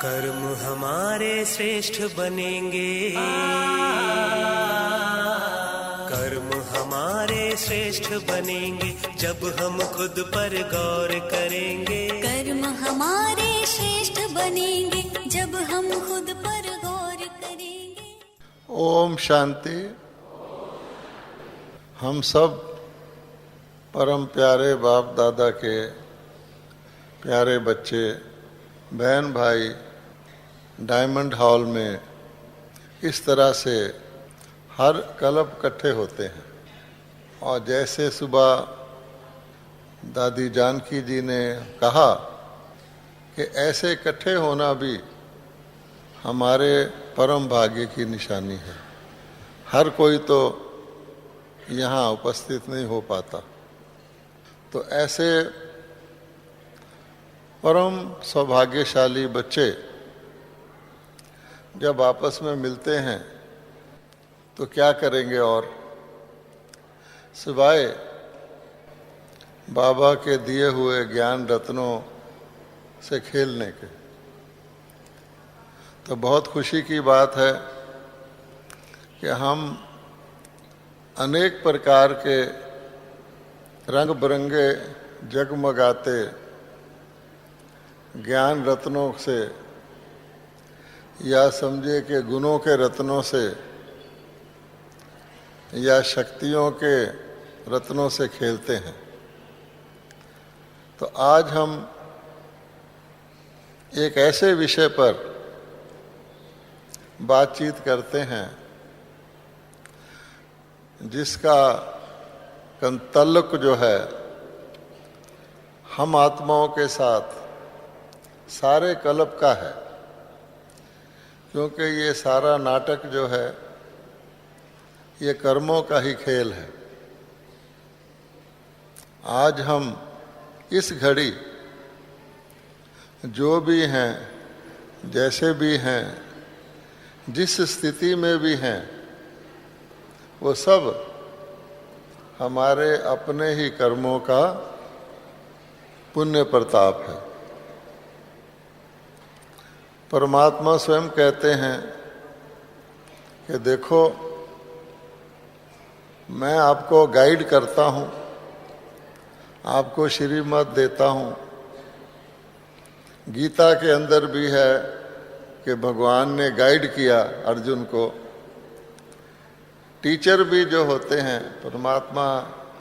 कर्म हमारे श्रेष्ठ बनेंगे, कर्म हमारे श्रेष्ठ बनेंगे जब हम खुद पर गौर करेंगे। कर्म हमारे श्रेष्ठ बनेंगे जब हम खुद पर गौर करेंगे। ओम शांति। हम सब परम प्यारे बाप दादा के प्यारे बच्चे, बहन भाई डायमंड हॉल में इस तरह से हर कल्प इकट्ठे होते हैं। और जैसे सुबह दादी जानकी जी ने कहा कि ऐसे इकट्ठे होना भी हमारे परम भाग्य की निशानी है। हर कोई तो यहाँ उपस्थित नहीं हो पाता। तो ऐसे परम सौभाग्यशाली बच्चे जब आपस में मिलते हैं तो क्या करेंगे और सिवाय बाबा के दिए हुए ज्ञान रत्नों से खेलने के। तो बहुत खुशी की बात है कि हम अनेक प्रकार के रंग बिरंगे जगमगाते ज्ञान रत्नों से या समझे कि गुणों के रत्नों से या शक्तियों के रत्नों से खेलते हैं। तो आज हम एक ऐसे विषय पर बातचीत करते हैं जिसका तल्लुक जो है हम आत्माओं के साथ सारे कल्प का है, क्योंकि ये सारा नाटक जो है ये कर्मों का ही खेल है। आज हम इस घड़ी जो भी हैं, जैसे भी हैं, जिस स्थिति में भी हैं, वो सब हमारे अपने ही कर्मों का पुण्य प्रताप है। परमात्मा स्वयं कहते हैं कि देखो, मैं आपको गाइड करता हूँ, आपको श्रीमत देता हूँ। गीता के अंदर भी है कि भगवान ने गाइड किया अर्जुन को। टीचर भी जो होते हैं, परमात्मा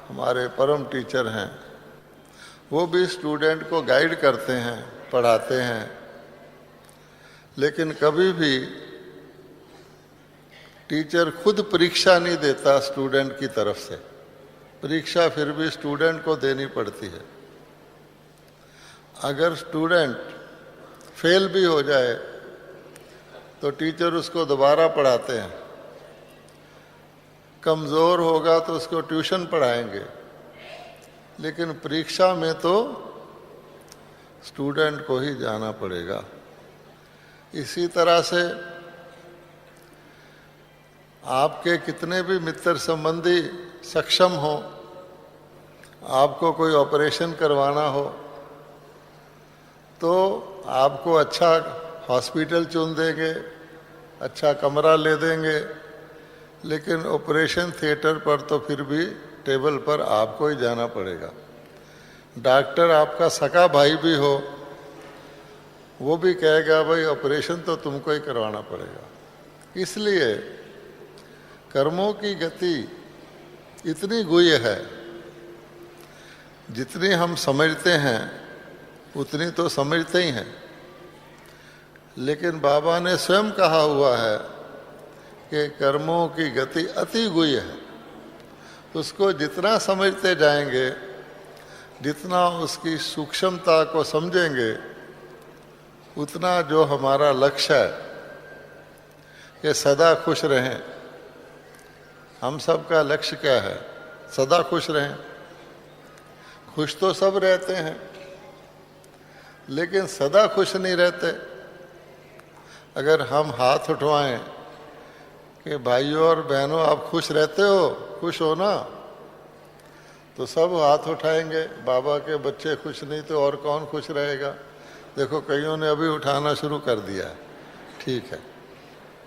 हमारे परम टीचर हैं, वो भी स्टूडेंट को गाइड करते हैं, पढ़ाते हैं। लेकिन कभी भी टीचर खुद परीक्षा नहीं देता स्टूडेंट की तरफ से। परीक्षा फिर भी स्टूडेंट को देनी पड़ती है। अगर स्टूडेंट फेल भी हो जाए तो टीचर उसको दोबारा पढ़ाते हैं। कमज़ोर होगा तो उसको ट्यूशन पढ़ाएंगे, लेकिन परीक्षा में तो स्टूडेंट को ही जाना पड़ेगा। इसी तरह से आपके कितने भी मित्र संबंधी सक्षम हो, आपको कोई ऑपरेशन करवाना हो तो आपको अच्छा हॉस्पिटल चुन देंगे, अच्छा कमरा ले देंगे, लेकिन ऑपरेशन थिएटर पर तो फिर भी टेबल पर आपको ही जाना पड़ेगा। डॉक्टर आपका सगा भाई भी हो, वो भी कहेगा भाई ऑपरेशन तो तुमको ही करवाना पड़ेगा। इसलिए कर्मों की गति इतनी गुह्य है, जितनी हम समझते हैं उतनी तो समझते ही हैं। लेकिन बाबा ने स्वयं कहा हुआ है कि कर्मों की गति अति गुह्य है। उसको जितना समझते जाएंगे, जितना उसकी सूक्ष्मता को समझेंगे, उतना जो हमारा लक्ष्य है कि सदा खुश रहें। हम सब का लक्ष्य क्या है? सदा खुश रहें। खुश तो सब रहते हैं, लेकिन सदा खुश नहीं रहते। अगर हम हाथ उठवाएं कि भाइयों और बहनों आप खुश रहते हो, खुश हो ना, तो सब हाथ उठाएंगे। बाबा के बच्चे खुश नहीं तो और कौन खुश रहेगा? देखो कईयों ने अभी उठाना शुरू कर दिया है, ठीक है।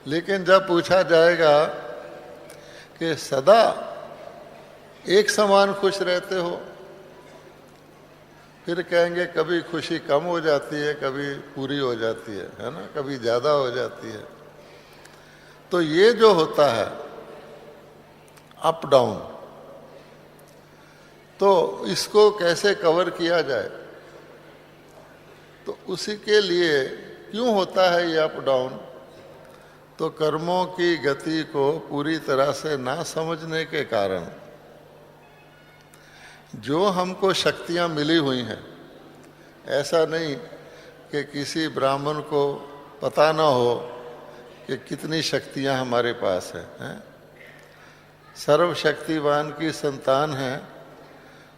लेकिन जब पूछा जाएगा कि सदा एक समान खुश रहते हो, फिर कहेंगे कभी खुशी कम हो जाती है, कभी पूरी हो जाती है ना, कभी ज़्यादा हो जाती है। तो ये जो होता है अप डाउन, तो इसको कैसे कवर किया जाए? तो उसी के लिए क्यों होता है ये अप डाउन? तो कर्मों की गति को पूरी तरह से ना समझने के कारण जो हमको शक्तियां मिली हुई हैं, ऐसा नहीं कि किसी ब्राह्मण को पता ना हो कि कितनी शक्तियां हमारे पास हैं। सर्वशक्तिवान की संतान है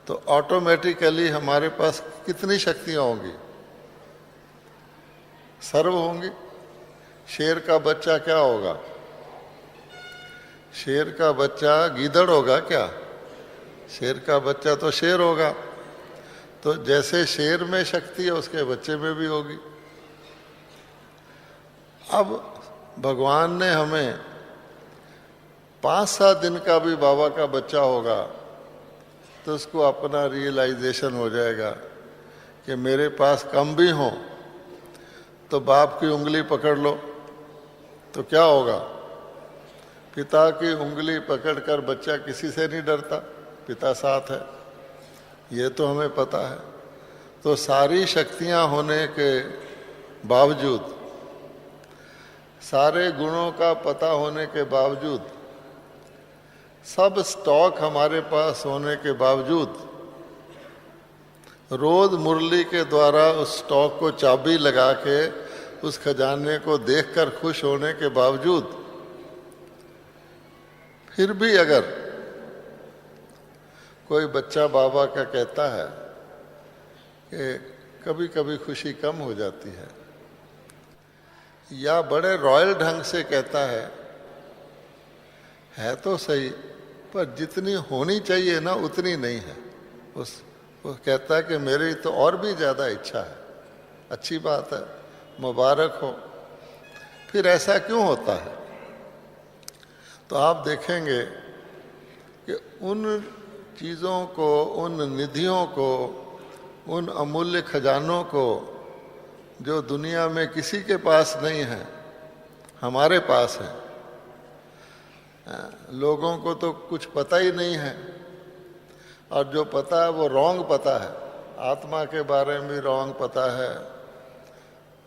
तो ऑटोमेटिकली हमारे पास कितनी शक्तियां होंगी? सर्व होंगी। शेर का बच्चा क्या होगा? शेर का बच्चा गीदड़ होगा क्या? शेर का बच्चा तो शेर होगा। तो जैसे शेर में शक्ति है उसके बच्चे में भी होगी। अब भगवान ने हमें 5-7 दिन का भी बाबा का बच्चा होगा तो उसको अपना रियलाइजेशन हो जाएगा कि मेरे पास कम भी हो तो बाप की उंगली पकड़ लो तो क्या होगा? पिता की उंगली पकड़कर बच्चा किसी से नहीं डरता, पिता साथ है, ये तो हमें पता है। तो सारी शक्तियां होने के बावजूद, सारे गुणों का पता होने के बावजूद, सब स्टॉक हमारे पास होने के बावजूद, रोज मुरली के द्वारा उस स्टॉक को चाबी लगा के उस खजाने को देखकर खुश होने के बावजूद, फिर भी अगर कोई बच्चा बाबा का कहता है कि कभी कभी खुशी कम हो जाती है, या बड़े रॉयल ढंग से कहता है तो सही, पर जितनी होनी चाहिए ना उतनी नहीं है। वो कहता है कि मेरी तो और भी ज़्यादा इच्छा है। अच्छी बात है, मुबारक हो। फिर ऐसा क्यों होता है? तो आप देखेंगे कि उन चीज़ों को, उन निधियों को, उन अमूल्य खजानों को जो दुनिया में किसी के पास नहीं है, हमारे पास है। लोगों को तो कुछ पता ही नहीं है, और जो पता है वो रॉन्ग पता है। आत्मा के बारे में रॉन्ग पता है,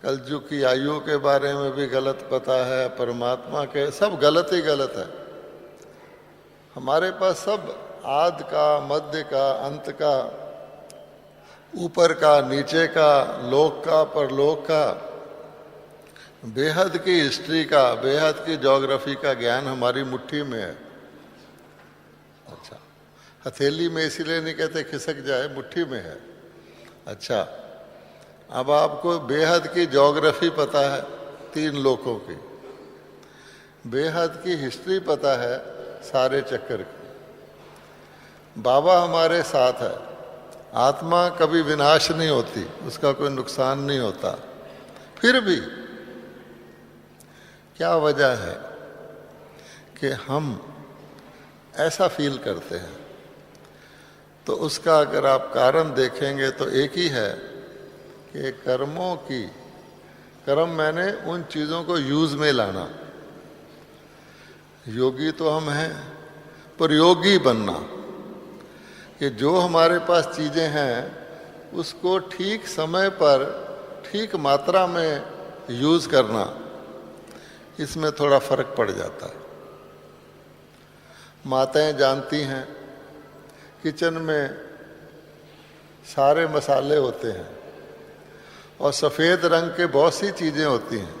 कलयुग की आयु के बारे में भी गलत पता है, परमात्मा के, सब गलत ही गलत है। हमारे पास सब आदि का, मध्य का, अंत का, ऊपर का, नीचे का, लोक का, परलोक का, बेहद की हिस्ट्री का, बेहद की ज्योग्राफी का ज्ञान हमारी मुट्ठी में है। अच्छा, हथेली में इसीलिए नहीं कहते खिसक जाए, मुट्ठी में है। अच्छा, अब आपको बेहद की ज्योग्राफी पता है 3 लोकों की, बेहद की हिस्ट्री पता है सारे चक्कर की। बाबा हमारे साथ है। आत्मा कभी विनाश नहीं होती, उसका कोई नुकसान नहीं होता। फिर भी क्या वजह है कि हम ऐसा फील करते हैं? तो उसका अगर आप कारण देखेंगे तो एक ही है कि कर्मों की, कर्म मैंने उन चीज़ों को यूज में लाना। योगी तो हम हैं, पर योगी बनना, कि जो हमारे पास चीज़ें हैं उसको ठीक समय पर, ठीक मात्रा में यूज करना, इसमें थोड़ा फर्क पड़ जाता है। माताएं जानती हैं किचन में सारे मसाले होते हैं और सफ़ेद रंग के बहुत सी चीज़ें होती हैं।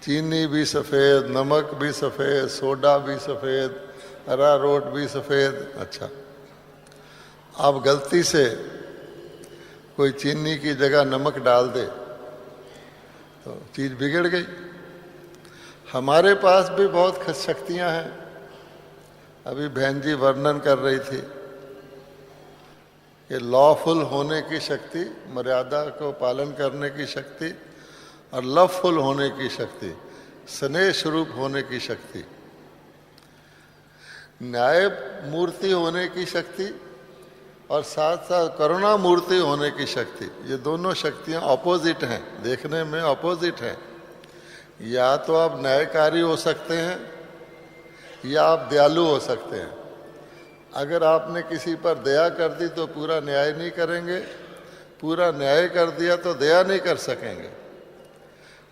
चीनी भी सफ़ेद, नमक भी सफ़ेद, सोडा भी सफ़ेद, अरारोट भी सफ़ेद। अच्छा, आप गलती से कोई चीनी की जगह नमक डाल दे तो चीज़ बिगड़ गई। हमारे पास भी बहुत शक्तियां हैं। अभी बहन जी वर्णन कर रही थी कि लॉफुल होने की शक्ति, मर्यादा को पालन करने की शक्ति, और लवफुल होने की शक्ति, स्नेह स्वरूप होने की शक्ति, न्याय मूर्ति होने की शक्ति, और साथ साथ करुणा मूर्ति होने की शक्ति। ये दोनों शक्तियाँ ऑपोजिट हैं, देखने में ऑपोजिट हैं। या तो आप न्यायकारी हो सकते हैं या आप दयालु हो सकते हैं। अगर आपने किसी पर दया कर दी तो पूरा न्याय नहीं करेंगे, पूरा न्याय कर दिया तो दया नहीं कर सकेंगे।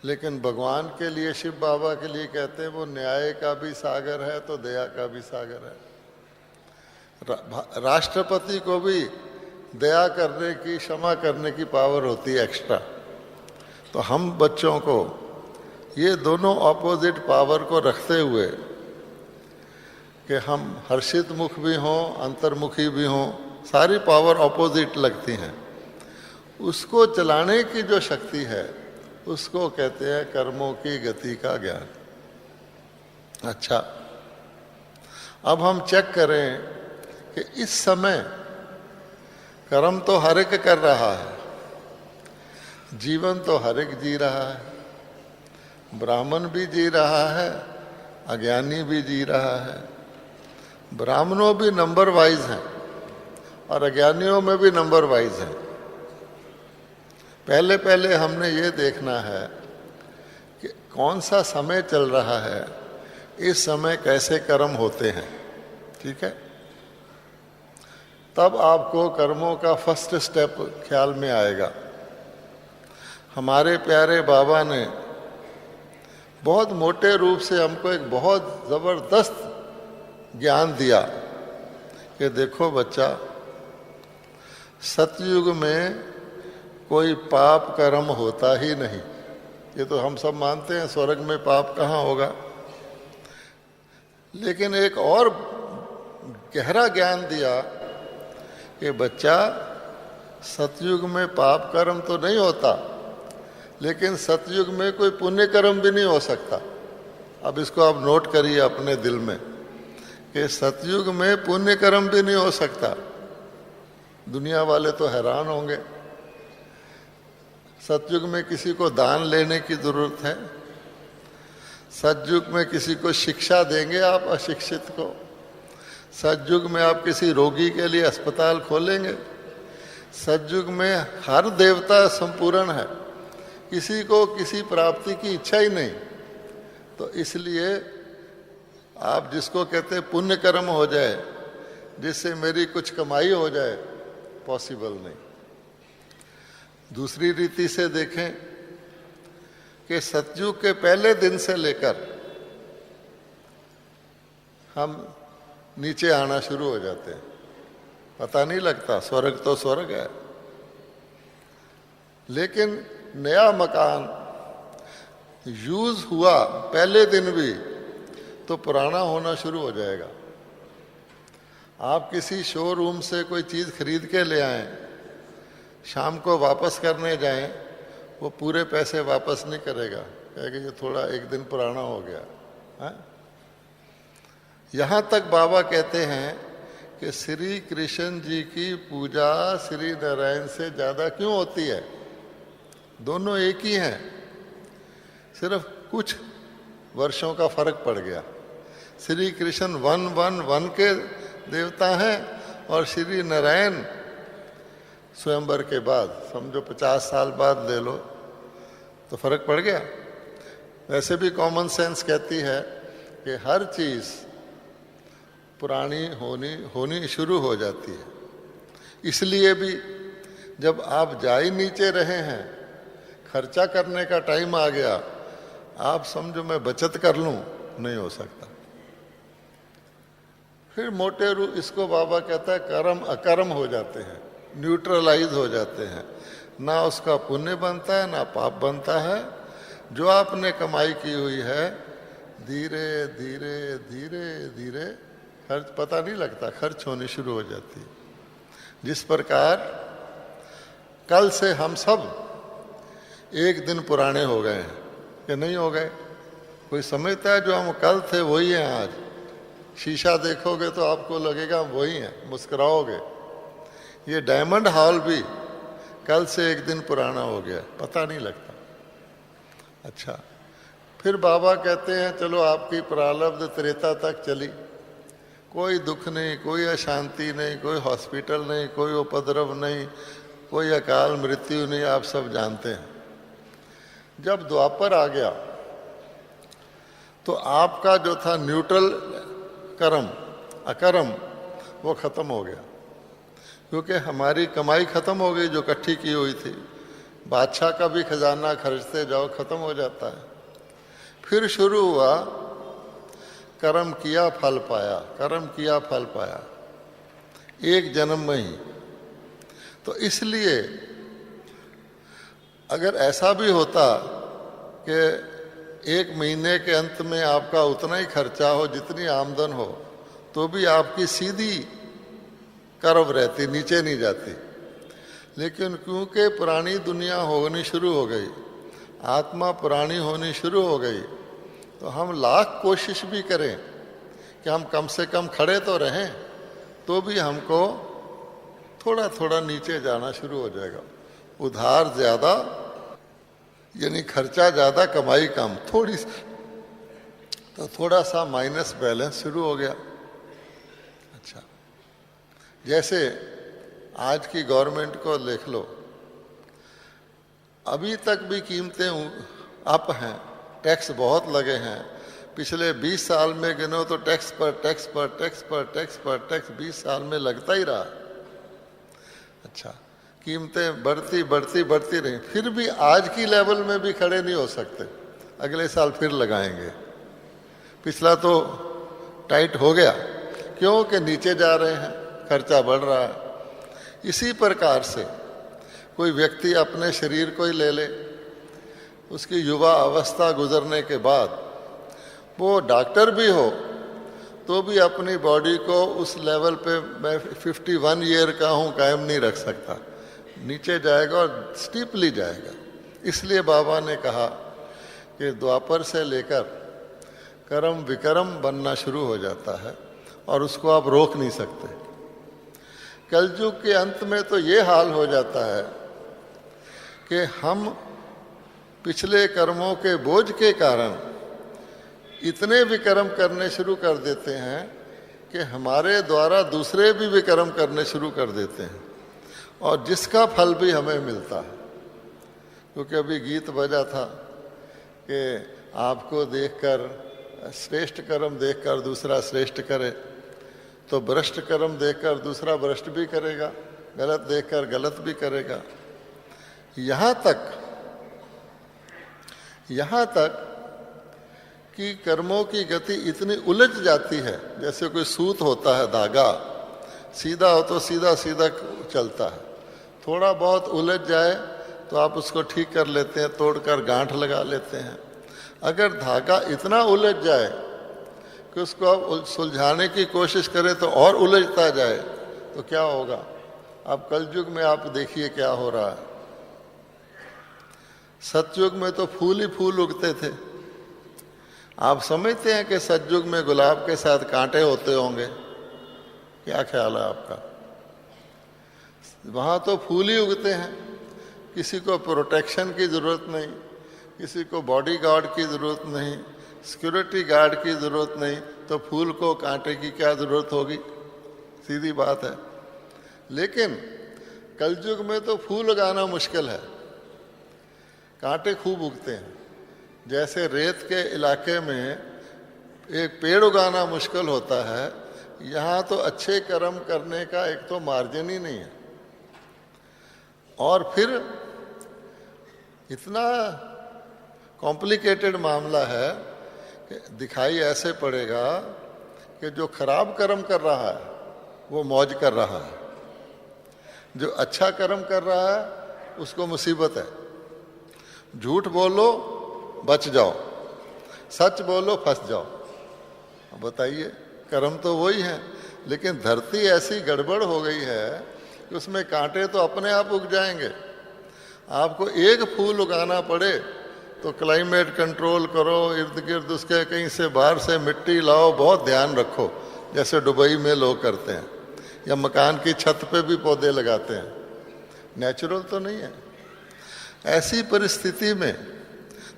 लेकिन भगवान के लिए, शिव बाबा के लिए कहते हैं वो न्याय का भी सागर है तो दया का भी सागर है। राष्ट्रपति को भी दया करने की, क्षमा करने की पावर होती है एक्स्ट्रा। तो हम बच्चों को ये दोनों ऑपोजिट पावर को रखते हुए कि हम हर्षित मुख भी हों, अंतर्मुखी भी हों, सारी पावर ऑपोजिट लगती हैं, उसको चलाने की जो शक्ति है उसको कहते हैं कर्मों की गति का ज्ञान। अच्छा, अब हम चेक करें कि इस समय कर्म तो हर एक कर रहा है, जीवन तो हर एक जी रहा है, ब्राह्मण भी जी रहा है, अज्ञानी भी जी रहा है। ब्राह्मणों भी नंबर वाइज हैं और अज्ञानियों में भी नंबर वाइज हैं। पहले पहले हमने ये देखना है कि कौन सा समय चल रहा है, इस समय कैसे कर्म होते हैं, ठीक है। तब आपको कर्मों का फर्स्ट स्टेप ख्याल में आएगा। हमारे प्यारे बाबा ने बहुत मोटे रूप से हमको एक बहुत ज़बरदस्त ज्ञान दिया कि देखो बच्चा, सतयुग में कोई पाप कर्म होता ही नहीं। ये तो हम सब मानते हैं, स्वर्ग में पाप कहाँ होगा। लेकिन एक और गहरा ज्ञान दिया कि बच्चा, सतयुग में पाप कर्म तो नहीं होता, लेकिन सतयुग में कोई पुण्य कर्म भी नहीं हो सकता। अब इसको आप नोट करिए अपने दिल में कि सतयुग में पुण्य कर्म भी नहीं हो सकता। दुनिया वाले तो हैरान होंगे। सतयुग में किसी को दान लेने की जरूरत है? सतयुग में किसी को शिक्षा देंगे आप अशिक्षित को? सतयुग में आप किसी रोगी के लिए अस्पताल खोलेंगे? सतयुग में हर देवता संपूर्ण है, किसी को किसी प्राप्ति की इच्छा ही नहीं। तो इसलिए आप जिसको कहते हैं पुण्य कर्म हो जाए, जिससे मेरी कुछ कमाई हो जाए, पॉसिबल नहीं। दूसरी रीति से देखें कि सतयुग के पहले दिन से लेकर हम नीचे आना शुरू हो जाते हैं, पता नहीं लगता। स्वर्ग तो स्वर्ग है, लेकिन नया मकान यूज हुआ पहले दिन भी तो पुराना होना शुरू हो जाएगा। आप किसी शोरूम से कोई चीज़ खरीद के ले आएं, शाम को वापस करने जाएं, वो पूरे पैसे वापस नहीं करेगा, कहेगा ये थोड़ा एक दिन पुराना हो गया है। यहाँ तक बाबा कहते हैं कि श्री कृष्ण जी की पूजा श्री नारायण से ज़्यादा क्यों होती है? दोनों एक ही हैं, सिर्फ कुछ वर्षों का फर्क पड़ गया। श्री कृष्ण 111 के देवता हैं और श्री नारायण स्वयंवर के बाद, समझो 50 साल बाद ले लो, तो फर्क पड़ गया। वैसे भी कॉमन सेंस कहती है कि हर चीज़ पुरानी होनी शुरू हो जाती है। इसलिए भी जब आप जा ही नीचे रहे हैं, खर्चा करने का टाइम आ गया, आप समझो मैं बचत कर लूं, नहीं हो सकता। फिर मोटे रूप इसको बाबा कहता है कर्म अकर्म हो जाते हैं, न्यूट्रलाइज हो जाते हैं। ना उसका पुण्य बनता है ना पाप बनता है। जो आपने कमाई की हुई है, धीरे धीरे धीरे धीरे खर्च, पता नहीं लगता, खर्च होनी शुरू हो जाती है। जिस प्रकार कल से हम सब एक दिन पुराने हो गए हैं कि नहीं हो गए? कोई समझता है जो हम कल थे वही हैं आज। शीशा देखोगे तो आपको लगेगा वही हैं, मुस्कुराओगे। ये डायमंड हॉल भी कल से एक दिन पुराना हो गया, पता नहीं लगता। अच्छा, फिर बाबा कहते हैं चलो आपकी प्रारब्ध त्रेता तक चली, कोई दुख नहीं, कोई अशांति नहीं, कोई हॉस्पिटल नहीं, कोई उपद्रव नहीं, कोई अकाल मृत्यु नहीं, आप सब जानते हैं। जब द्वापर आ गया तो आपका जो था न्यूट्रल कर्म, अकर्म, वो खत्म हो गया, क्योंकि हमारी कमाई खत्म हो गई जो इकट्ठी की हुई थी। बादशाह का भी खजाना खर्चते जाओ, खत्म हो जाता है। फिर शुरू हुआ कर्म किया फल पाया, कर्म किया फल पाया, एक जन्म में ही। तो इसलिए अगर ऐसा भी होता कि एक महीने के अंत में आपका उतना ही खर्चा हो जितनी आमदन हो, तो भी आपकी सीधी कर्व रहती, नीचे नहीं जाती। लेकिन क्योंकि पुरानी दुनिया होनी शुरू हो गई, आत्मा पुरानी होनी शुरू हो गई, तो हम लाख कोशिश भी करें कि हम कम से कम खड़े तो रहें, तो भी हमको थोड़ा थोड़ा नीचे जाना शुरू हो जाएगा। उधार ज़्यादा यानी खर्चा ज़्यादा, कमाई कम, थोड़ी तो थोड़ा सा माइनस बैलेंस शुरू हो गया। अच्छा, जैसे आज की गवर्नमेंट को देख लो, अभी तक भी कीमतें अप हैं, टैक्स बहुत लगे हैं। पिछले 20 साल में गिनो तो टैक्स पर टैक्स पर टैक्स पर टैक्स पर टैक्स 20 साल में लगता ही रहा। अच्छा, कीमतें बढ़ती बढ़ती बढ़ती रही, फिर भी आज की लेवल में भी खड़े नहीं हो सकते। अगले साल फिर लगाएंगे। पिछला तो टाइट हो गया, क्योंकि नीचे जा रहे हैं, खर्चा बढ़ रहा है। इसी प्रकार से कोई व्यक्ति अपने शरीर को ही ले ले, उसकी युवा अवस्था गुजरने के बाद वो डॉक्टर भी हो तो भी अपनी बॉडी को उस लेवल पे, मैं 51 ईयर का हूँ, कायम नहीं रख सकता, नीचे जाएगा और स्टीपली जाएगा। इसलिए बाबा ने कहा कि द्वापर से लेकर कर्म विकर्म बनना शुरू हो जाता है और उसको आप रोक नहीं सकते। कलयुग के अंत में तो ये हाल हो जाता है कि हम पिछले कर्मों के बोझ के कारण इतने विकर्म करने शुरू कर देते हैं कि हमारे द्वारा दूसरे भी विकर्म करने शुरू कर देते हैं, और जिसका फल भी हमें मिलता है। क्योंकि अभी गीत बजा था कि आपको देखकर, श्रेष्ठ कर्म देखकर दूसरा श्रेष्ठ करे, तो भ्रष्ट कर्म देखकर दूसरा भ्रष्ट भी करेगा, गलत देखकर गलत भी करेगा। यहाँ तक कि कर्मों की गति इतनी उलझ जाती है, जैसे कोई सूत होता है, धागा सीधा हो तो सीधा सीधा चलता है, थोड़ा बहुत उलझ जाए तो आप उसको ठीक कर लेते हैं, तोड़कर गांठ लगा लेते हैं। अगर धागा इतना उलझ जाए कि उसको आप सुलझाने की कोशिश करें तो और उलझता जाए, तो क्या होगा? अब कलयुग में आप देखिए क्या हो रहा है। सतयुग में तो फूल ही फूल उगते थे। आप समझते हैं कि सतयुग में गुलाब के साथ कांटे होते होंगे? क्या ख्याल है आपका? वहाँ तो फूल ही उगते हैं, किसी को प्रोटेक्शन की ज़रूरत नहीं, किसी को बॉडी गार्ड की ज़रूरत नहीं, सिक्योरिटी गार्ड की ज़रूरत नहीं, तो फूल को कांटे की क्या ज़रूरत होगी? सीधी बात है। लेकिन कलयुग में तो फूल उगाना मुश्किल है, कांटे खूब उगते हैं। जैसे रेत के इलाके में एक पेड़ उगाना मुश्किल होता है, यहाँ तो अच्छे कर्म करने का एक तो मार्जिन ही नहीं है, और फिर इतना कॉम्प्लिकेटेड मामला है कि दिखाई ऐसे पड़ेगा कि जो खराब कर्म कर रहा है वो मौज कर रहा है, जो अच्छा कर्म कर रहा है उसको मुसीबत है। झूठ बोलो बच जाओ, सच बोलो फंस जाओ। बताइए, कर्म तो वही है, लेकिन धरती ऐसी गड़बड़ हो गई है कि उसमें कांटे तो अपने आप उग जाएंगे। आपको एक फूल उगाना पड़े तो क्लाइमेट कंट्रोल करो, इर्द गिर्द उसके कहीं से बाहर से मिट्टी लाओ, बहुत ध्यान रखो, जैसे दुबई में लोग करते हैं। या मकान की छत पे भी पौधे लगाते हैं, नेचुरल तो नहीं है। ऐसी परिस्थिति में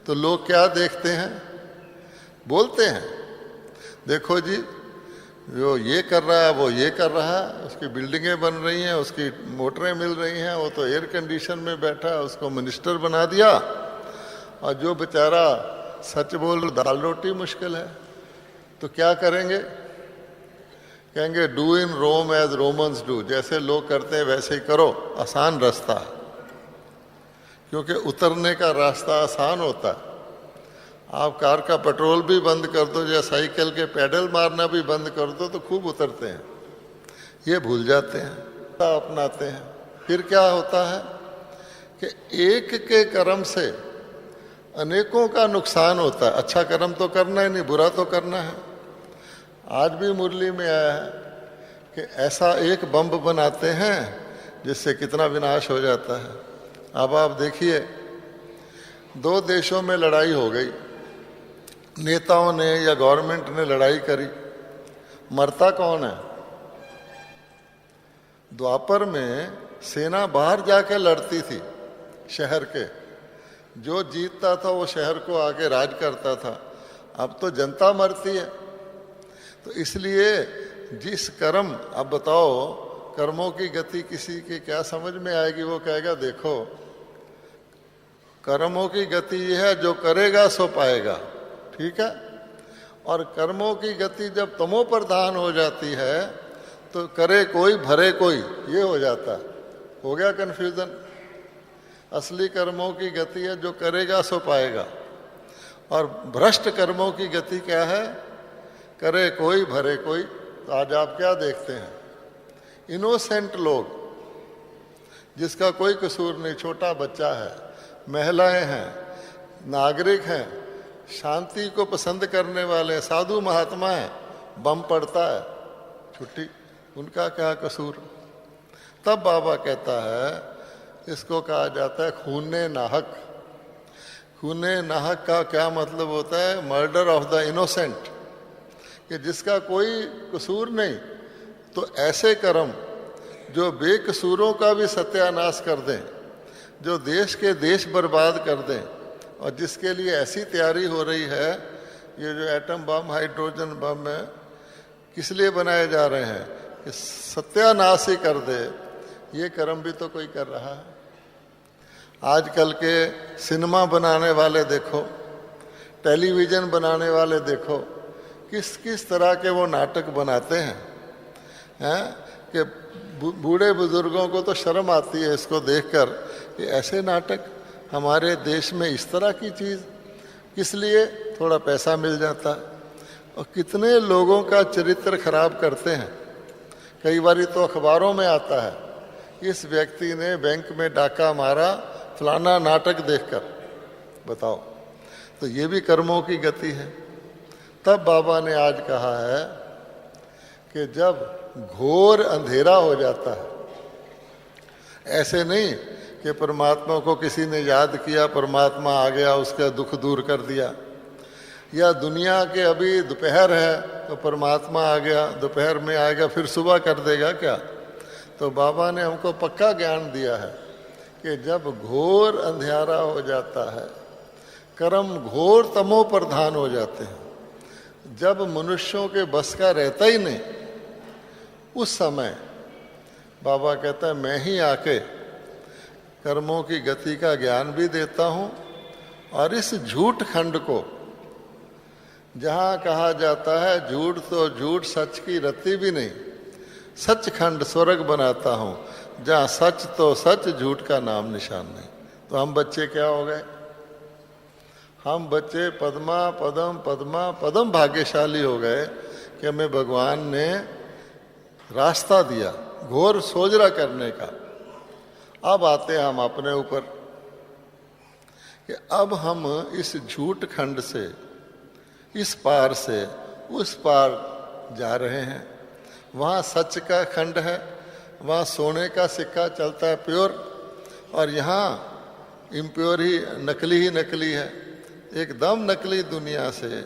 तो लोग क्या देखते हैं, बोलते हैं देखो जी जो ये कर रहा है वो ये कर रहा है, उसकी बिल्डिंगें बन रही हैं, उसकी मोटरें मिल रही हैं, वो तो एयर कंडीशन में बैठा है, उसको मिनिस्टर बना दिया, और जो बेचारा सच बोल दाल रोटी मुश्किल है। तो क्या करेंगे, कहेंगे do in Rome as Romans do, जैसे लोग करते हैं वैसे ही करो, आसान रास्ता है, क्योंकि उतरने का रास्ता आसान होता है। आप कार का पेट्रोल भी बंद कर दो या साइकिल के पैडल मारना भी बंद कर दो तो खूब उतरते हैं, ये भूल जाते हैं, अपनाते हैं। फिर क्या होता है कि एक के कर्म से अनेकों का नुकसान होता है। अच्छा कर्म तो करना ही नहीं, बुरा तो करना है। आज भी मुरली में आया है कि ऐसा एक बम बनाते हैं जिससे कितना विनाश हो जाता है। अब आप देखिए, दो देशों में लड़ाई हो गई, नेताओं ने या गवर्नमेंट ने लड़ाई करी, मरता कौन है? द्वापर में सेना बाहर जाके लड़ती थी शहर के, जो जीतता था वो शहर को आके राज करता था। अब तो जनता मरती है। तो इसलिए जिस कर्म, अब बताओ कर्मों की गति किसी की क्या समझ में आएगी? वो कहेगा देखो कर्मों की गति यह है जो करेगा सो पाएगा, ठीक है। और कर्मों की गति जब तमो प्रधान हो जाती है तो करे कोई भरे कोई, ये हो जाता है। हो गया कन्फ्यूजन। असली कर्मों की गति है जो करेगा सो पाएगा, और भ्रष्ट कर्मों की गति क्या है? करे कोई भरे कोई। तो आज आप क्या देखते हैं, इनोसेंट लोग जिसका कोई कसूर नहीं, छोटा बच्चा है, महिलाएं हैं, नागरिक हैं, शांति को पसंद करने वाले साधु महात्मा हैं, बम पड़ता है, छुट्टी, उनका क्या कसूर? तब बाबा कहता है, इसको कहा जाता है खूने नाहक। खूने नाहक का क्या मतलब होता है? मर्डर ऑफ द इनोसेंट, कि जिसका कोई कसूर नहीं। तो ऐसे कर्म जो बेकसूरों का भी सत्यानाश कर दें, जो देश के देश बर्बाद कर दें, और जिसके लिए ऐसी तैयारी हो रही है, ये जो एटम बम, हाइड्रोजन बम है, किस लिए बनाए जा रहे हैं? कि सत्यानाश ही कर दे। ये कर्म भी तो कोई कर रहा है। आजकल के सिनेमा बनाने वाले देखो, टेलीविज़न बनाने वाले देखो, किस किस तरह के वो नाटक बनाते हैं कि बूढ़े बुजुर्गों को तो शर्म आती है इसको देखकर कि ऐसे नाटक हमारे देश में, इस तरह की चीज़ किस लिए? थोड़ा पैसा मिल जाता है। और कितने लोगों का चरित्र खराब करते हैं। कई बार तो अखबारों में आता है, इस व्यक्ति ने बैंक में डाका मारा फलाना नाटक देखकर। बताओ, तो ये भी कर्मों की गति है। तब बाबा ने आज कहा है कि जब घोर अंधेरा हो जाता है, ऐसे नहीं कि परमात्मा को किसी ने याद किया, परमात्मा आ गया, उसका दुख दूर कर दिया, या दुनिया के अभी दोपहर है तो परमात्मा आ गया, दोपहर में आएगा फिर सुबह कर देगा क्या? तो बाबा ने हमको पक्का ज्ञान दिया है कि जब घोर अंधेरा हो जाता है, कर्म घोर तमो प्रधान हो जाते हैं, जब मनुष्यों के बस का रहता ही नहीं, उस समय बाबा कहता है मैं ही आके कर्मों की गति का ज्ञान भी देता हूँ। और इस झूठ खंड को, जहाँ कहा जाता है झूठ तो झूठ सच की रत्ती भी नहीं, सचखंड स्वर्ग बनाता हूँ, जहाँ सच तो सच, झूठ का नाम निशान नहीं। तो हम बच्चे क्या हो गए? हम बच्चे पद्मा पदम पद्मा पदम भाग्यशाली हो गए कि हमें भगवान ने रास्ता दिया घोर सोजरा करने का। अब आते हैं हम अपने ऊपर कि अब हम इस झूठ खंड से, इस पार से उस पार जा रहे हैं। वहाँ सच का खंड है, वहाँ सोने का सिक्का चलता है प्योर, और यहाँ इम्प्योर ही, नकली ही नकली है। एकदम नकली दुनिया से,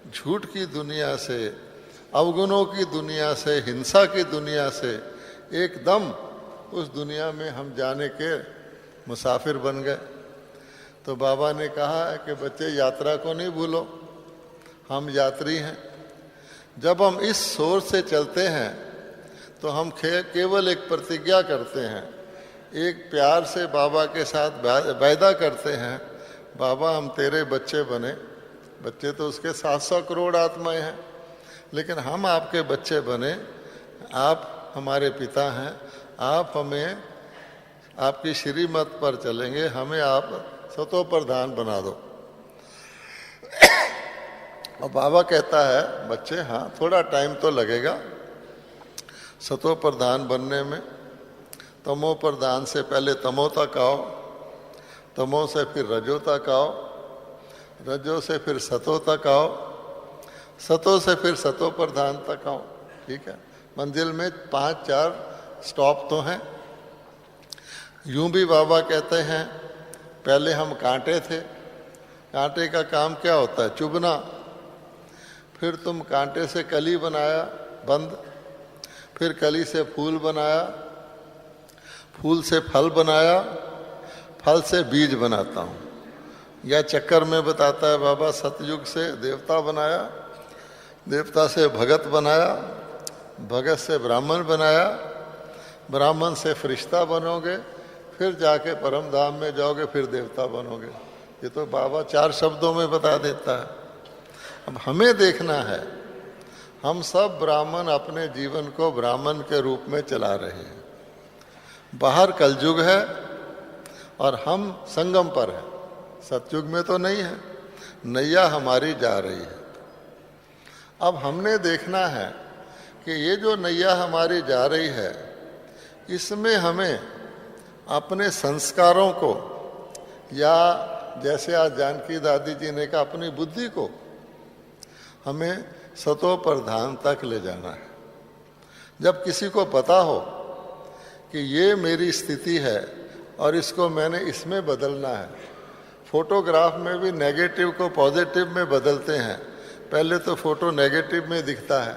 झूठ की दुनिया से, अवगुणों की दुनिया से, हिंसा की दुनिया से एकदम उस दुनिया में हम जाने के मुसाफिर बन गए। तो बाबा ने कहा है कि बच्चे यात्रा को नहीं भूलो, हम यात्री हैं। जब हम इस सोच से चलते हैं तो हम केवल एक प्रतिज्ञा करते हैं, एक प्यार से बाबा के साथ वायदा करते हैं, बाबा हम तेरे बच्चे बने। बच्चे तो उसके 700 करोड़ आत्माएं हैं, लेकिन हम आपके बच्चे बने, आप हमारे पिता हैं, आप हमें आपकी श्रीमत पर चलेंगे, हमें आप सतो प्रधान बना दो। और बाबा कहता है बच्चे हाँ थोड़ा टाइम तो लगेगा सतो प्रधान बनने में। तमो प्रधान से पहले तमो तक आओ, तमो से फिर रजो तक आओ, रजो से फिर सतो तक आओ, सतो से फिर सतो प्रधान तक आओ। ठीक है, मंजिल में 5-4 स्टॉप तो हैं। यूं भी बाबा कहते हैं पहले हम कांटे थे, कांटे का काम क्या होता है? चुभना। फिर तुम कांटे से कली बनाया बंद, फिर कली से फूल बनाया, फूल से फल बनाया, फल से बीज बनाता हूँ। या चक्कर में बताता है बाबा, सतयुग से देवता बनाया, देवता से भगत बनाया, भगत से ब्राह्मण बनाया, ब्राह्मण से फरिश्ता बनोगे, फिर जाके परम धाम में जाओगे, फिर देवता बनोगे। ये तो बाबा 4 शब्दों में बता देता है। अब हमें देखना है, हम सब ब्राह्मण अपने जीवन को ब्राह्मण के रूप में चला रहे हैं। बाहर कलयुग है और हम संगम पर हैं, सतयुग में तो नहीं है। नैया हमारी जा रही है। अब हमने देखना है कि ये जो नैया हमारी जा रही है, इसमें हमें अपने संस्कारों को, या जैसे आज जानकी दादी जी ने कहा अपनी बुद्धि को, हमें सतो प्रधान तक ले जाना है। जब किसी को पता हो कि ये मेरी स्थिति है और इसको मैंने इसमें बदलना है। फोटोग्राफ में भी नेगेटिव को पॉजिटिव में बदलते हैं। पहले तो फोटो नेगेटिव में दिखता है,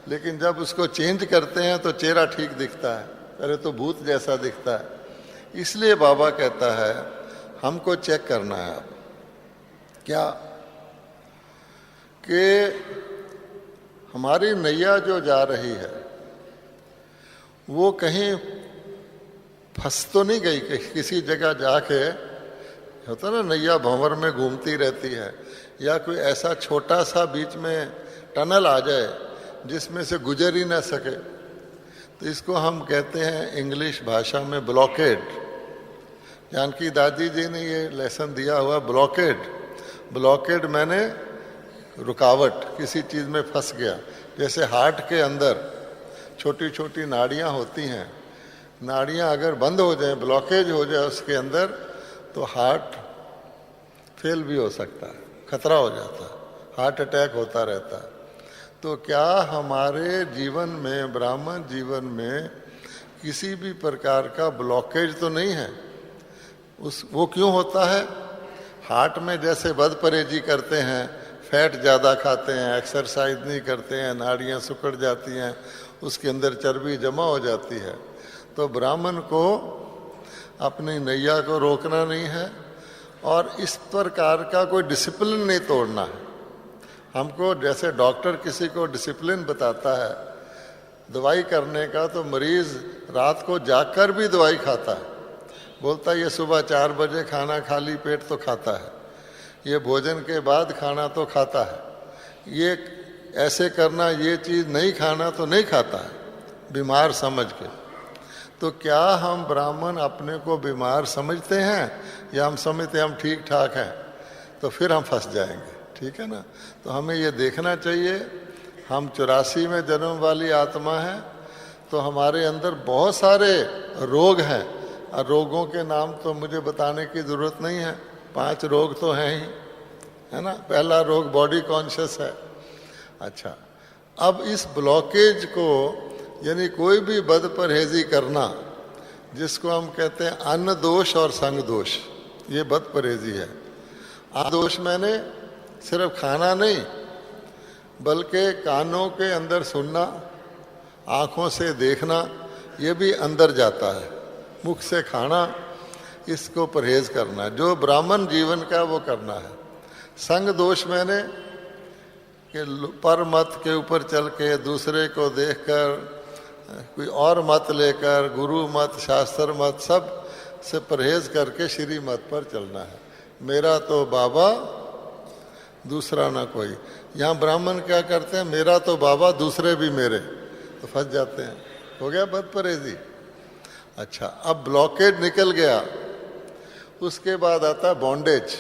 लेकिन जब उसको चेंज करते हैं तो चेहरा ठीक दिखता है, पहले तो भूत जैसा दिखता है। इसलिए बाबा कहता है हमको चेक करना है अब क्या, कि हमारी नैया जो जा रही है वो कहीं फंस तो नहीं गई कि किसी जगह जाके, होता ना नैया भंवर में घूमती रहती है, या कोई ऐसा छोटा सा बीच में टनल आ जाए जिसमें से गुजर ही ना सके। तो इसको हम कहते हैं इंग्लिश भाषा में ब्लॉकेड। जानकी दादी जी ने ये लेसन दिया हुआ, ब्लॉकेड। ब्लॉकेड मैंने रुकावट, किसी चीज़ में फंस गया। जैसे हार्ट के अंदर छोटी छोटी नाड़ियाँ होती हैं, नाड़ियाँ अगर बंद हो जाए, ब्लॉकेज हो जाए उसके अंदर, तो हार्ट फेल भी हो सकता है, खतरा हो जाता है, हार्ट अटैक होता रहता है। तो क्या हमारे जीवन में, ब्राह्मण जीवन में किसी भी प्रकार का ब्लॉकेज तो नहीं है? वो क्यों होता है? हार्ट में जैसे बद परहेजी करते हैं, फैट ज़्यादा खाते हैं, एक्सरसाइज नहीं करते हैं, नाड़ियाँ सिकुड़ जाती हैं, उसके अंदर चर्बी जमा हो जाती है। तो ब्राह्मण को अपनी नैया को रोकना नहीं है और इस प्रकार का कोई डिसिप्लिन नहीं तोड़ना है हमको। जैसे डॉक्टर किसी को डिसिप्लिन बताता है दवाई करने का, तो मरीज रात को जागकर भी दवाई खाता है। बोलता है ये सुबह 4 बजे खाना खाली पेट तो खाता है, ये भोजन के बाद खाना तो खाता है, ये ऐसे करना, ये चीज़ नहीं खाना तो नहीं खाता है, बीमार समझ के। तो क्या हम ब्राह्मण अपने को बीमार समझते हैं, या हम समझते हैं हम ठीक ठाक हैं? तो फिर हम फंस जाएंगे। ठीक है ना? तो हमें ये देखना चाहिए, हम 84 में जन्म वाली आत्मा है, तो हमारे अंदर बहुत सारे रोग हैं, और रोगों के नाम तो मुझे बताने की ज़रूरत नहीं है, 5 रोग तो हैं ही, है ना? पहला रोग बॉडी कॉन्शियस है। अच्छा, अब इस ब्लॉकेज को, यानी कोई भी बद परहेजी करना, जिसको हम कहते हैं अन्न दोष और संग दोष, ये बद परहेजी है। अन्न दोष मैंने सिर्फ खाना नहीं, बल्कि कानों के अंदर सुनना, आँखों से देखना, ये भी अंदर जाता है। मुख से खाना, इसको परहेज करना है। जो ब्राह्मण जीवन का वो करना है। संग दोष मैंने कि पर मत के ऊपर चल के दूसरे को देखकर कोई और मत लेकर, गुरु मत, शास्त्र मत, सब से परहेज करके श्री मत पर चलना है। मेरा तो बाबा दूसरा ना कोई। यहाँ ब्राह्मण क्या करते हैं, मेरा तो बाबा दूसरे भी मेरे, तो फंस जाते हैं। हो गया बद परहेजी। अच्छा, अब ब्लॉकेज निकल गया, उसके बाद आता बॉन्डेज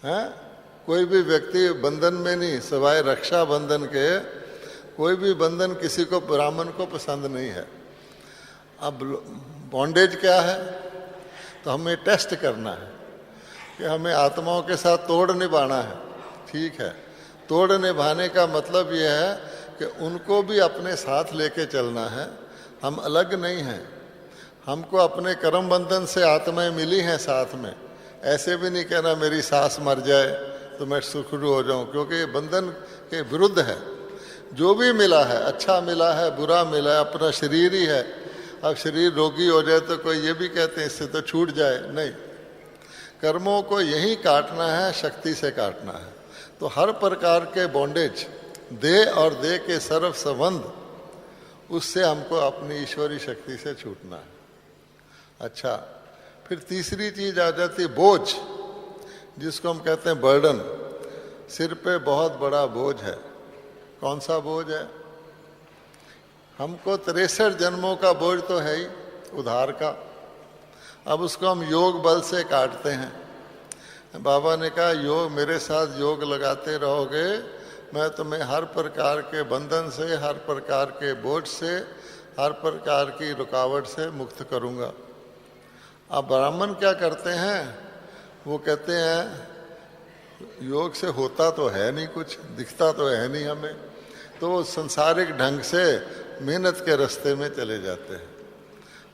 है। कोई भी व्यक्ति बंधन में नहीं, सिवाय रक्षा बंधन के कोई भी बंधन किसी को, ब्राह्मण को पसंद नहीं है। अब बॉन्डेज क्या है, तो हमें टेस्ट करना है कि हमें आत्माओं के साथ तोड़ निभाना है। ठीक है, तोड़ निभाने का मतलब यह है कि उनको भी अपने साथ लेके चलना है। हम अलग नहीं हैं, हमको अपने कर्म बंधन से आत्माएं मिली हैं साथ में। ऐसे भी नहीं कहना मेरी सास मर जाए तो मैं सुखरू हो जाऊं, क्योंकि ये बंधन के विरुद्ध है। जो भी मिला है, अच्छा मिला है, बुरा मिला है, अपना शरीर ही है। अब शरीर रोगी हो जाए तो कोई ये भी कहते हैं इससे तो छूट जाए, नहीं। कर्मों को यही काटना है, शक्ति से काटना है। तो हर प्रकार के बॉन्डेज, देह और देह के सर्व संबंध, उससे हमको अपनी ईश्वरी शक्ति से छूटना है। अच्छा, फिर तीसरी चीज आ जाती बोझ, जिसको हम कहते हैं बर्डन। सिर पे बहुत बड़ा बोझ है। कौन सा बोझ है? हमको 63 जन्मों का बोझ तो है ही, उधार का। अब उसको हम योग बल से काटते हैं। बाबा ने कहा योग, मेरे साथ योग लगाते रहोगे, मैं तुम्हें हर प्रकार के बंधन से, हर प्रकार के बोझ से, हर प्रकार की रुकावट से मुक्त करूँगा। अब ब्राह्मण क्या करते हैं, वो कहते हैं योग से होता तो है नहीं कुछ, दिखता तो है नहीं हमें, तो वो संसारिक ढंग से मेहनत के रास्ते में चले जाते हैं।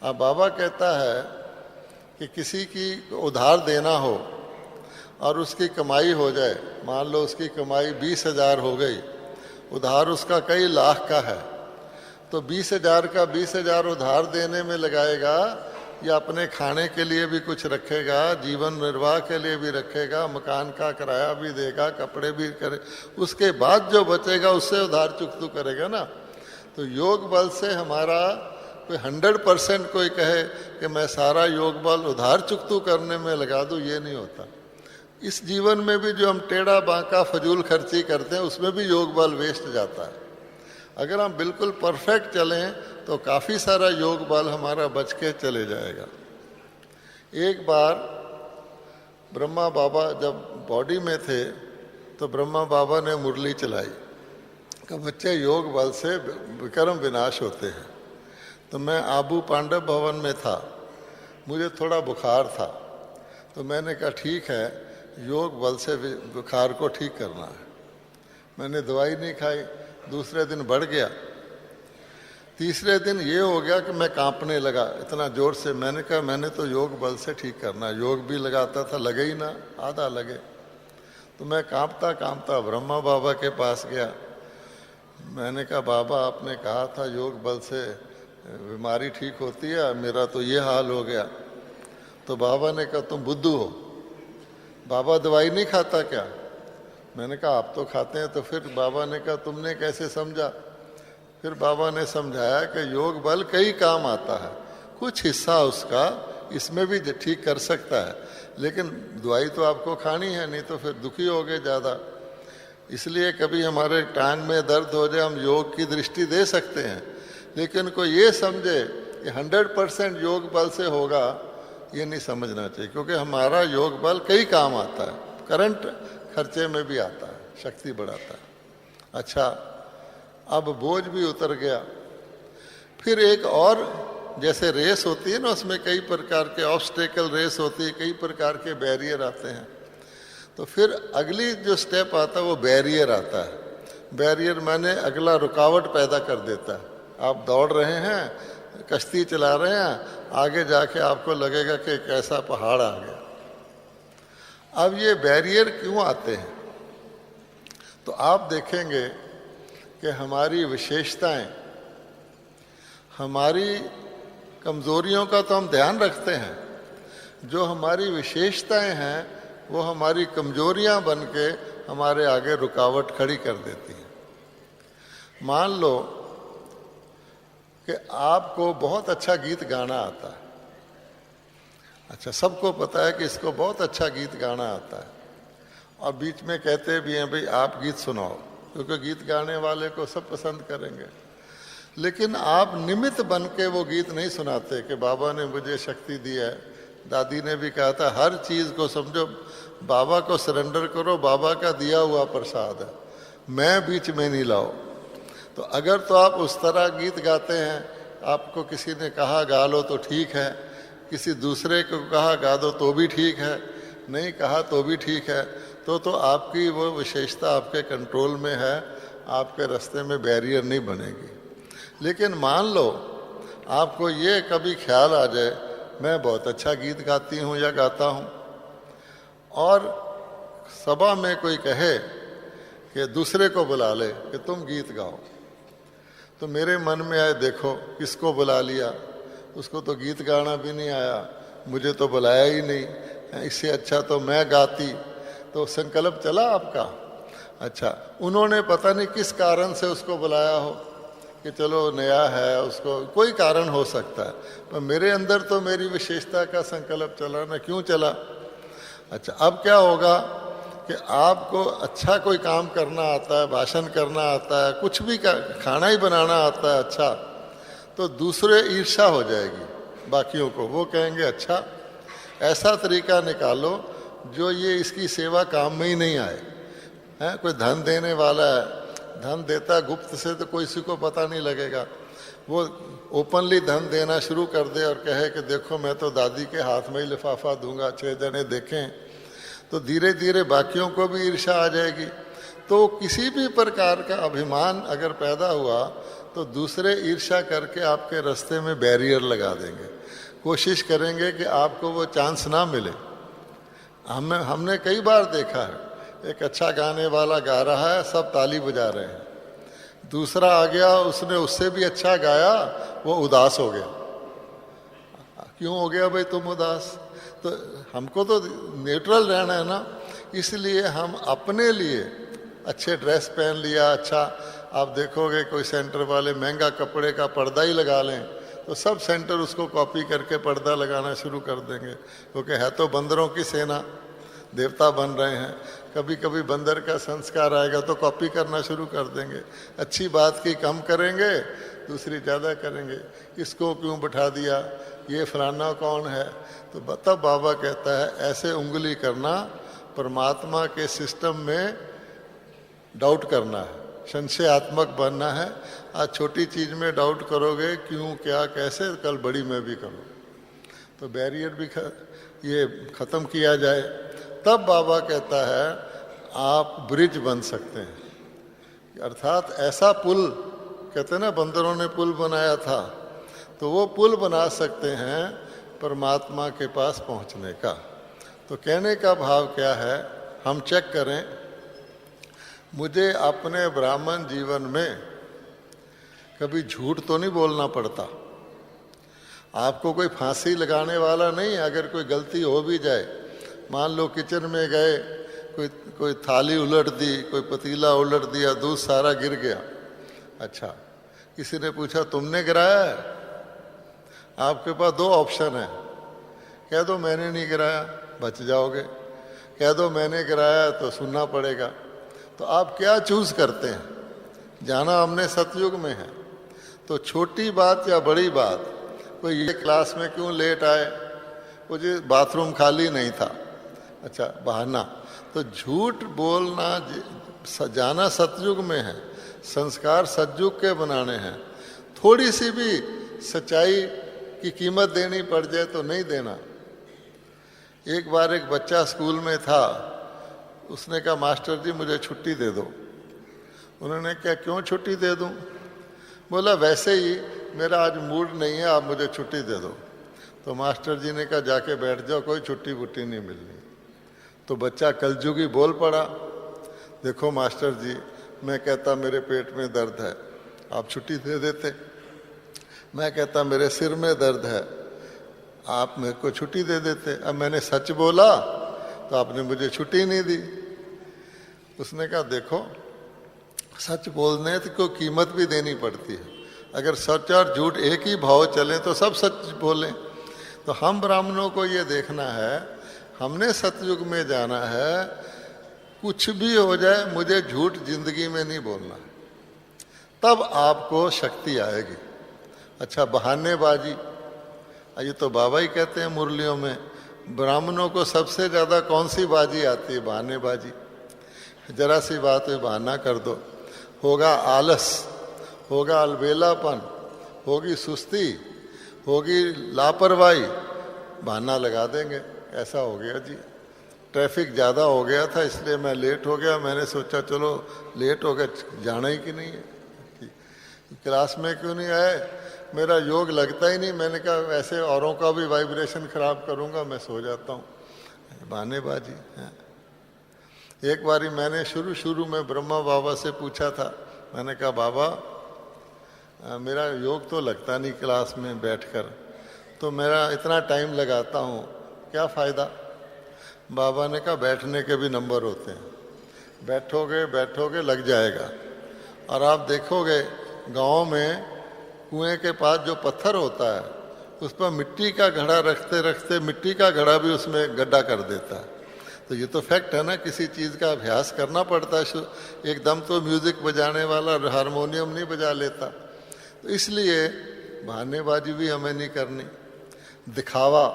अब बाबा कहता है कि किसी की उधार देना हो और उसकी कमाई हो जाए, मान लो उसकी कमाई 20,000 हो गई, उधार उसका कई लाख का है, तो 20,000 का 20,000 उधार देने में लगाएगा या अपने खाने के लिए भी कुछ रखेगा, जीवन निर्वाह के लिए भी रखेगा, मकान का किराया भी देगा, कपड़े भी करे, उसके बाद जो बचेगा उससे उधार चुकतू करेगा ना। तो योग बल से हमारा कोई 100% कोई कहे कि मैं सारा योग बल उधार चुकतू करने में लगा दूं, ये नहीं होता। इस जीवन में भी जो हम टेढ़ा बांका फजूल खर्ची करते हैं उसमें भी योग बल वेस्ट जाता है। अगर हम बिल्कुल परफेक्ट चलें तो काफ़ी सारा योग बल हमारा बच के चले जाएगा। एक बार ब्रह्मा बाबा जब बॉडी में थे तो ब्रह्मा बाबा ने मुरली चलाई कि बच्चे योग बल से विक्रम विनाश होते हैं। तो मैं आबू पांडव भवन में था, मुझे थोड़ा बुखार था, तो मैंने कहा ठीक है योग बल से बुखार को ठीक करना है। मैंने दवाई नहीं खाई, दूसरे दिन बढ़ गया, तीसरे दिन ये हो गया कि मैं कांपने लगा इतना जोर से। मैंने कहा मैंने तो योग बल से ठीक करना है, योग भी लगाता था, लगे ही ना, आधा लगे। तो मैं कांपता कांपता ब्रह्मा बाबा के पास गया। मैंने कहा बाबा आपने कहा था योग बल से बीमारी ठीक होती है, मेरा तो ये हाल हो गया। तो बाबा ने कहा तुम बुद्धू हो, बाबा दवाई नहीं खाता क्या? मैंने कहा आप तो खाते हैं। तो फिर बाबा ने कहा तुमने कैसे समझा? फिर बाबा ने समझाया कि योग बल कई काम आता है, कुछ हिस्सा उसका इसमें भी ठीक कर सकता है, लेकिन दवाई तो आपको खानी है, नहीं तो फिर दुखी हो गए ज़्यादा। इसलिए कभी हमारे टांग में दर्द हो जाए हम योग की दृष्टि दे सकते हैं, लेकिन कोई ये समझे कि 100% योग बल से होगा, ये नहीं समझना चाहिए, क्योंकि हमारा योग बल कई काम आता है, करंट खर्चे में भी आता है, शक्ति बढ़ाता है। अच्छा, अब बोझ भी उतर गया। फिर एक और जैसे रेस होती है ना, उसमें कई प्रकार के ऑब्स्टेकल रेस होती है, कई प्रकार के बैरियर आते हैं। तो फिर अगली जो स्टेप आता है वो बैरियर आता है। बैरियर माने अगला रुकावट पैदा कर देता है। आप दौड़ रहे हैं, कश्ती चला रहे हैं, आगे जाके आपको लगेगा कि एक ऐसा पहाड़ आ गया। अब ये बैरियर क्यों आते हैं? तो आप देखेंगे कि हमारी विशेषताएं हमारी कमजोरियों का तो हम ध्यान रखते हैं, जो हमारी विशेषताएं हैं वो हमारी कमजोरियां बन के हमारे आगे रुकावट खड़ी कर देती हैं। मान लो कि आपको बहुत अच्छा गीत गाना आता है। अच्छा, सबको पता है कि इसको बहुत अच्छा गीत गाना आता है, और बीच में कहते भी हैं भाई आप गीत सुनाओ, क्योंकि गीत गाने वाले को सब पसंद करेंगे। लेकिन आप निमित्त बन के वो गीत नहीं सुनाते कि बाबा ने मुझे शक्ति दी है। दादी ने भी कहा था हर चीज़ को समझो, बाबा को सरेंडर करो, बाबा का दिया हुआ प्रसाद है, मैं बीच में नहीं लाओ। तो अगर तो आप उस तरह गीत गाते हैं, आपको किसी ने कहा गा लो तो ठीक है, किसी दूसरे को कहा गा दो तो भी ठीक है, नहीं कहा तो भी ठीक है, तो आपकी वो विशेषता आपके कंट्रोल में है, आपके रास्ते में बैरियर नहीं बनेगी। लेकिन मान लो आपको ये कभी ख्याल आ जाए मैं बहुत अच्छा गीत गाती हूँ या गाता हूँ, और सभा में कोई कहे कि दूसरे को बुला ले कि तुम गीत गाओ, तो मेरे मन में आए देखो किसको बुला लिया, उसको तो गीत गाना भी नहीं आया, मुझे तो बुलाया ही नहीं, इससे अच्छा तो मैं गाती। तो संकल्प चला आपका। अच्छा, उन्होंने पता नहीं किस कारण से उसको बुलाया हो कि चलो नया है, उसको कोई कारण हो सकता है, पर मेरे अंदर तो मेरी विशेषता का संकल्प चला ना, क्यों चला। अच्छा, अब क्या होगा कि आपको अच्छा कोई काम करना आता है, भाषण करना आता है, कुछ भी खाना ही बनाना आता है अच्छा, तो दूसरे ईर्ष्या हो जाएगी बाकियों को, वो कहेंगे अच्छा ऐसा तरीका निकालो जो ये इसकी सेवा काम में ही नहीं आए। हैं, कोई धन देने वाला है, धन देता गुप्त से तो किसी को पता नहीं लगेगा, वो ओपनली धन देना शुरू कर दे और कहे कि देखो मैं तो दादी के हाथ में ही लिफाफा दूंगा, 6 जने देखें, तो धीरे धीरे बाकियों को भी ईर्ष्या आ जाएगी। तो किसी भी प्रकार का अभिमान अगर पैदा हुआ तो दूसरे ईर्ष्या करके आपके रास्ते में बैरियर लगा देंगे, कोशिश करेंगे कि आपको वो चांस ना मिले। हमने कई बार देखा है, एक अच्छा गाने वाला गा रहा है, सब ताली बजा रहे हैं, दूसरा आ गया, उसने उससे भी अच्छा गाया, वो उदास हो गया। क्यों हो गया भाई तुम उदास? तो हमको तो न्यूट्रल रहना है ना, इसलिए हम अपने लिए अच्छे ड्रेस पहन लिया। अच्छा, आप देखोगे कोई सेंटर वाले महंगा कपड़े का पर्दा ही लगा लें तो सब सेंटर उसको कॉपी करके पर्दा लगाना शुरू कर देंगे, क्योंकि है तो बंदरों की सेना, देवता बन रहे हैं। कभी कभी बंदर का संस्कार आएगा तो कॉपी करना शुरू कर देंगे, अच्छी बात की कम करेंगे, दूसरी ज़्यादा करेंगे, इसको क्यों बैठा दिया, ये फलाना कौन है। तो तब बाबा कहता है ऐसे उंगली करना परमात्मा के सिस्टम में डाउट करना है, संशयात्मक बनना है। आज छोटी चीज़ में डाउट करोगे, क्यों क्या कैसे, कल बड़ी में भी करो, तो बैरियर भी ये ख़त्म किया जाए। तब बाबा कहता है आप ब्रिज बन सकते हैं, अर्थात ऐसा पुल, कहते हैं ना बंदरों ने पुल बनाया था, तो वो पुल बना सकते हैं परमात्मा के पास पहुंचने का। तो कहने का भाव क्या है, हम चेक करें, मुझे अपने ब्राह्मण जीवन में कभी झूठ तो नहीं बोलना पड़ता। आपको कोई फांसी लगाने वाला नहीं, अगर कोई गलती हो भी जाए, मान लो किचन में गए, कोई थाली उलट दी, कोई पतीला उलट दिया, दूध सारा गिर गया। अच्छा, किसी ने पूछा तुमने गिराया है? आपके पास 2 ऑप्शन है, कह दो मैंने नहीं गिराया, बच जाओगे, कह दो मैंने गिराया तो सुनना पड़ेगा। तो आप क्या चूज करते हैं? जाना हमने सतयुग में है, तो छोटी बात या बड़ी बात, कोई ये क्लास में क्यों लेट आए, मुझे बाथरूम खाली नहीं था, अच्छा बहाना। तो झूठ बोलना, जाना सतयुग में है, संस्कार सतयुग के बनाने हैं। थोड़ी सी भी सच्चाई की कीमत देनी पड़ जाए तो नहीं देना। एक बार एक बच्चा स्कूल में था, उसने कहा मास्टर जी मुझे छुट्टी दे दो। उन्होंने क्या, क्यों छुट्टी दे दूं? बोला वैसे ही मेरा आज मूड नहीं है, आप मुझे छुट्टी दे दो। तो मास्टर जी ने कहा जाके बैठ जाओ, कोई छुट्टी वुट्टी नहीं मिलनी। तो बच्चा कलजुगी बोल पड़ा, देखो मास्टर जी मैं कहता मेरे पेट में दर्द है, आप छुट्टी दे देते। मैं कहता मेरे सिर में दर्द है, आप मेरे को छुट्टी दे देते। अब मैंने सच बोला तो आपने मुझे छुट्टी नहीं दी। उसने कहा देखो, सच बोलने को कीमत भी देनी पड़ती है। अगर सच और झूठ एक ही भाव चले तो सब सच बोलें। तो हम ब्राह्मणों को ये देखना है, हमने सतयुग में जाना है, कुछ भी हो जाए मुझे झूठ जिंदगी में नहीं बोलना, तब आपको शक्ति आएगी। अच्छा, बहानेबाजी, ये तो बाबा ही कहते हैं मुरलियों में, ब्राह्मणों को सबसे ज़्यादा कौन सी बाजी आती है? बहानेबाजी। जरा सी बात में बहाना कर दो, होगा आलस, होगा अलबेलापन, होगी सुस्ती, होगी लापरवाही, बहाना लगा देंगे, ऐसा हो गया जी, ट्रैफिक ज़्यादा हो गया था इसलिए मैं लेट हो गया, मैंने सोचा चलो लेट हो गया, जाना ही कि नहीं है, क्लास में क्यों नहीं आए, मेरा योग लगता ही नहीं, मैंने कहा ऐसे औरों का भी वाइब्रेशन खराब करूँगा, मैं सो जाता हूँ। बहानेबाजी है। एक बारी मैंने शुरू में ब्रह्मा बाबा से पूछा था, मैंने कहा बाबा मेरा योग तो लगता नहीं क्लास में बैठकर, तो मेरा इतना टाइम लगाता हूँ, क्या फ़ायदा? बाबा ने कहा बैठने के भी नंबर होते हैं, बैठोगे लग जाएगा। और आप देखोगे गाँव में कुएं के पास जो पत्थर होता है उस पर मिट्टी का घड़ा रखते रखते मिट्टी का घड़ा भी उसमें गड्ढा कर देता है। तो ये तो फैक्ट है ना, किसी चीज़ का अभ्यास करना पड़ता है। एकदम तो म्यूज़िक बजाने वाला हारमोनियम नहीं बजा लेता। तो इसलिए बहानेबाजी भी हमें नहीं करनी। दिखावा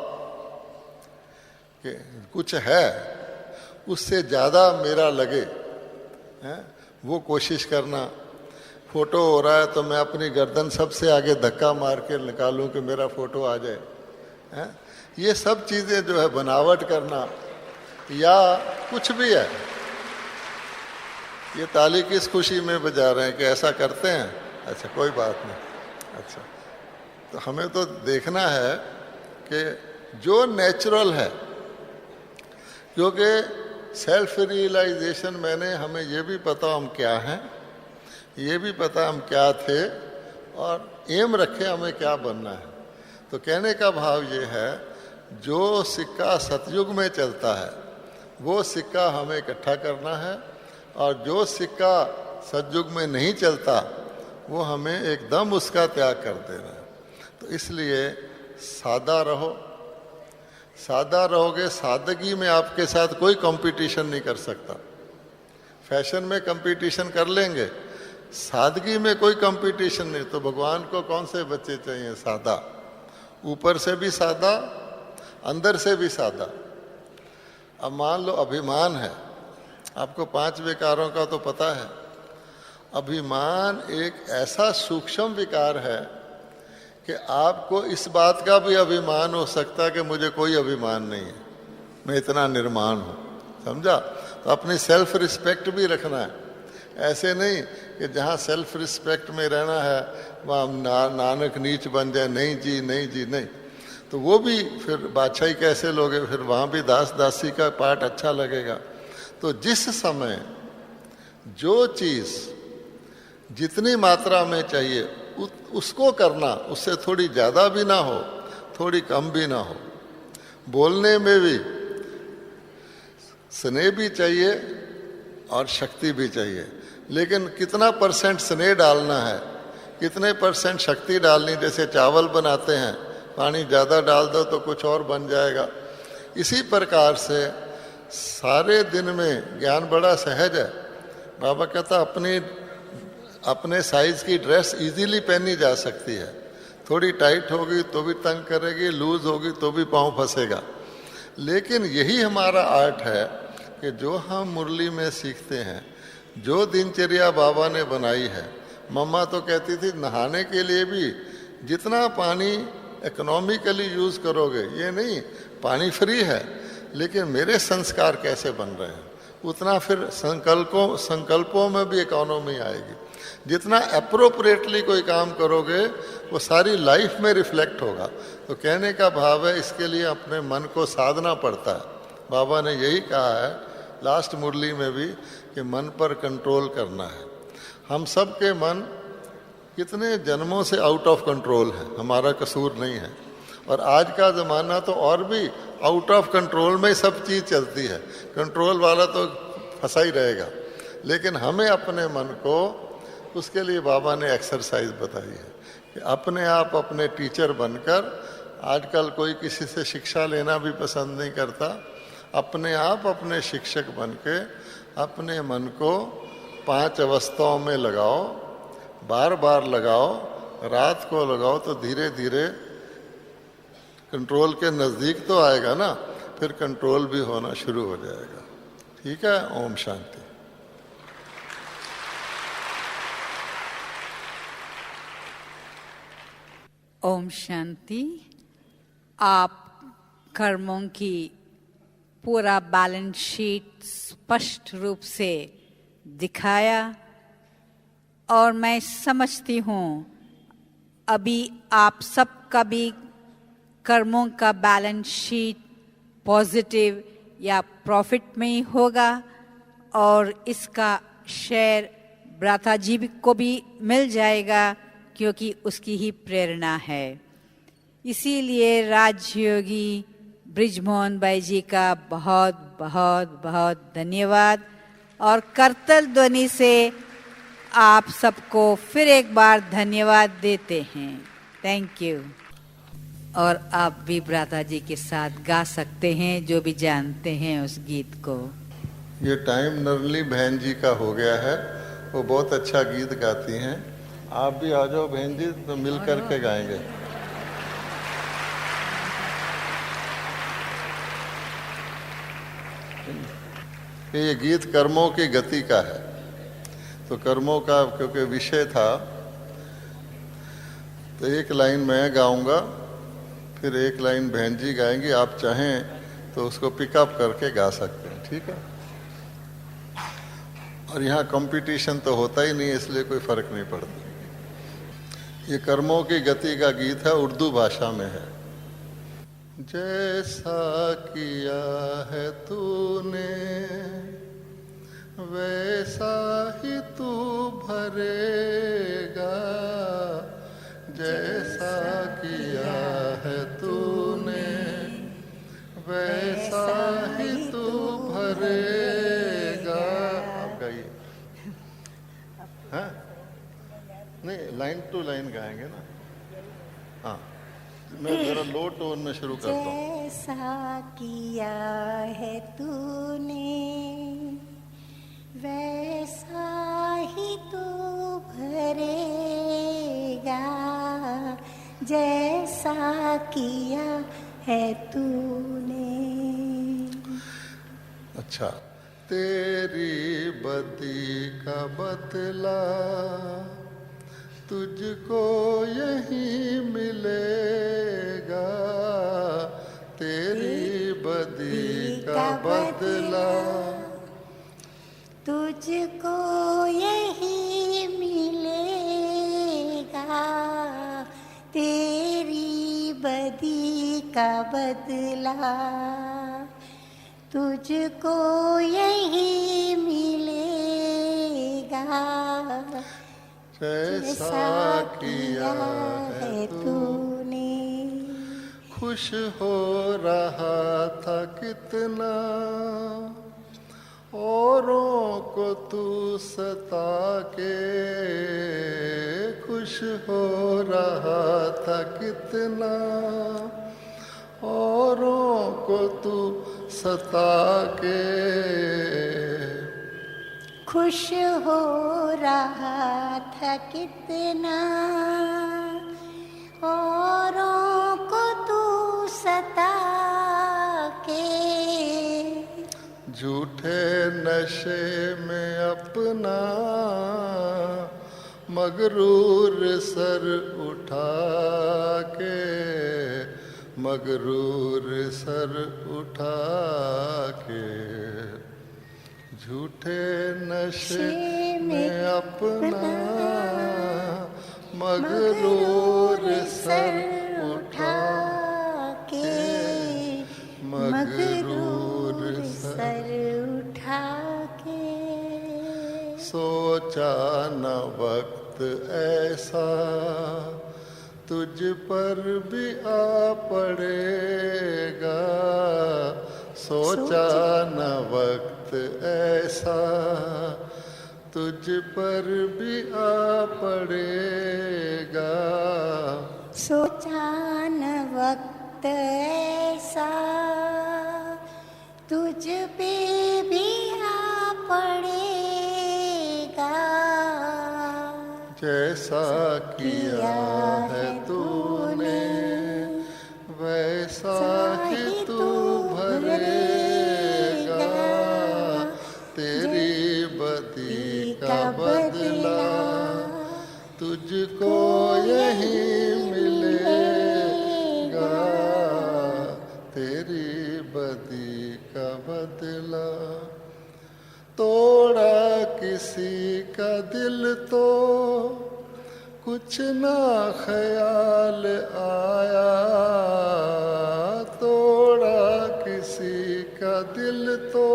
कि कुछ है उससे ज़्यादा मेरा लगे हैं, वो कोशिश करना। फ़ोटो हो रहा है तो मैं अपनी गर्दन सबसे आगे धक्का मार के निकालूं कि मेरा फ़ोटो आ जाए हैं। ये सब चीज़ें जो है बनावट करना या कुछ भी है। ये ताली किस खुशी में बजा रहे हैं कि ऐसा करते हैं? अच्छा कोई बात नहीं। अच्छा, तो हमें तो देखना है कि जो नेचुरल है, क्योंकि सेल्फ रियलाइजेशन मैंने हमें ये भी पता हम क्या हैं, ये भी पता हम क्या थे और एम रखे हमें क्या बनना है। तो कहने का भाव ये है, जो सिक्का सतयुग में चलता है वो सिक्का हमें इकट्ठा करना है, और जो सिक्का सतयुग में नहीं चलता वो हमें एकदम उसका त्याग कर देना है। तो इसलिए सादा रहो। सादा रहोगे, सादगी में आपके साथ कोई कंपटीशन नहीं कर सकता। फैशन में कंपटीशन कर लेंगे, सादगी में कोई कंपटीशन नहीं। तो भगवान को कौन से बच्चे चाहिए? सादा, ऊपर से भी सादा, अंदर से भी सादा। अब मान लो अभिमान है, आपको 5 विकारों का तो पता है। अभिमान एक ऐसा सूक्ष्म विकार है कि आपको इस बात का भी अभिमान हो सकता है कि मुझे कोई अभिमान नहीं है, मैं इतना निर्माण हूँ, समझा? तो अपनी सेल्फ रिस्पेक्ट भी रखना है। ऐसे नहीं कि जहाँ सेल्फ रिस्पेक्ट में रहना है वहाँ नानक नीच बन जाए, नहीं जी नहीं जी नहीं। तो वो भी फिर बादशाही कैसे लोगे? फिर वहाँ भी दास दासी का पाठ अच्छा लगेगा। तो जिस समय जो चीज़ जितनी मात्रा में चाहिए उसको करना, उससे थोड़ी ज़्यादा भी ना हो, थोड़ी कम भी ना हो। बोलने में भी स्नेह भी चाहिए और शक्ति भी चाहिए, लेकिन कितना % स्नेह डालना है, कितने % शक्ति डालनी। जैसे चावल बनाते हैं, पानी ज़्यादा डाल दो तो कुछ और बन जाएगा। इसी प्रकार से सारे दिन में ज्ञान बड़ा सहज है। बाबा कहता अपने साइज़ की ड्रेस इजीली पहनी जा सकती है। थोड़ी टाइट होगी तो भी तंग करेगी, लूज़ होगी तो भी पाँव फंसेगा। लेकिन यही हमारा आर्ट है कि जो हम मुरली में सीखते हैं, जो दिनचर्या बाबा ने बनाई है। मम्मा तो कहती थी नहाने के लिए भी जितना पानी इकोनॉमिकली यूज़ करोगे, ये नहीं पानी फ्री है, लेकिन मेरे संस्कार कैसे बन रहे हैं, उतना फिर संकल्पों में भी इकोनॉमी आएगी। जितना अप्रोप्रिएटली कोई काम करोगे वो सारी लाइफ में रिफ्लेक्ट होगा। तो कहने का भाव है, इसके लिए अपने मन को साधना पड़ता है। बाबा ने यही कहा है लास्ट मुरली में भी कि मन पर कंट्रोल करना है। हम सब के मन कितने जन्मों से आउट ऑफ कंट्रोल है, हमारा कसूर नहीं है। और आज का ज़माना तो और भी आउट ऑफ कंट्रोल में सब चीज़ चलती है, कंट्रोल वाला तो फंसा ही रहेगा। लेकिन हमें अपने मन को, उसके लिए बाबा ने एक्सरसाइज बताई है कि अपने आप अपने टीचर बनकर, आजकल कोई किसी से शिक्षा लेना भी पसंद नहीं करता, अपने आप अपने शिक्षक बन के अपने मन को 5 अवस्थाओं में लगाओ, बार बार लगाओ, रात को लगाओ तो धीरे धीरे कंट्रोल के नज़दीक तो आएगा ना, फिर कंट्रोल भी होना शुरू हो जाएगा। ठीक है, ओम शांति। ओम शांति। आप कर्मों की पूरा बैलेंस शीट स्पष्ट रूप से दिखाया और मैं समझती हूँ अभी आप सबका भी कर्मों का बैलेंस शीट पॉजिटिव या प्रॉफिट में ही होगा और इसका शेयर भ्राता जी को भी मिल जाएगा क्योंकि उसकी ही प्रेरणा है। इसीलिए राजयोगी ब्रिजमोहन भाई जी का बहुत बहुत बहुत धन्यवाद और करतल ध्वनि से आप सबको फिर एक बार धन्यवाद देते हैं। Thank you. और आप भी भ्राता जी के साथ गा सकते हैं, जो भी जानते हैं उस गीत को। ये टाइम नरली बहन जी का हो गया है, वो बहुत अच्छा गीत गाती हैं। आप भी आ जाओ बहन जी, तो मिल करके गाएंगे। ये गीत कर्मों की गति का है, तो कर्मों का क्योंकि विषय था, तो एक लाइन मैं गाऊंगा, फिर एक लाइन बहन जी गाएंगी। आप चाहें तो उसको पिकअप करके गा सकते हैं, ठीक है। और यहाँ कंपटीशन तो होता ही नहीं, इसलिए कोई फर्क नहीं पड़ता। ये कर्मों की गति का गीत है, उर्दू भाषा में है। जैसा किया है तूने वैसा ही तू भरेगा, जैसा किया है तूने वैसा ही तू भरेगा। आप गाइए। हाँ नहीं, लाइन टू लाइन गाएंगे ना। हाँ, मैं जरा लो टोन में शुरू करता हूँ। जैसा किया है तूने वैसा ही तू भरेगा, जैसा किया है तूने। अच्छा, तेरी बदी का बदला तुझको यही मिलेगा, तेरी बदी का बदला तुझको यही मिलेगा, तेरी बदी का बदला तुझको यही मिलेगा, जैसा किया है तूने। खुश हो रहा था कितना औरों को तू सता के, खुश हो रहा था कितना औरों को तू सता के, खुश हो रहा था कितना औरों को तू सता के, झूठे नशे में अपना मगरूर सर उठा के, मगरूर सर उठा के, झूठे नशे में अपना मगरूर सर उठा के, मगरूर सर उठा के। सोचा न वक्त वक्त ऐसा तुझ पर भी आ पड़ेगा, सोचा न वक्त ऐसा तुझ पर भी आ पड़ेगा, सोचा न वक्त ऐसा तुझ पे भी आ पड़ेगा, जैसा किया है तूने वैसा ही तू भरेगा, तेरी बदी का बदला तुझको यही मिलेगा, तेरी बदी का बदला। तोड़ा किसी का दिल तो कुछ ना ख्याल आया, तोड़ा किसी का दिल तो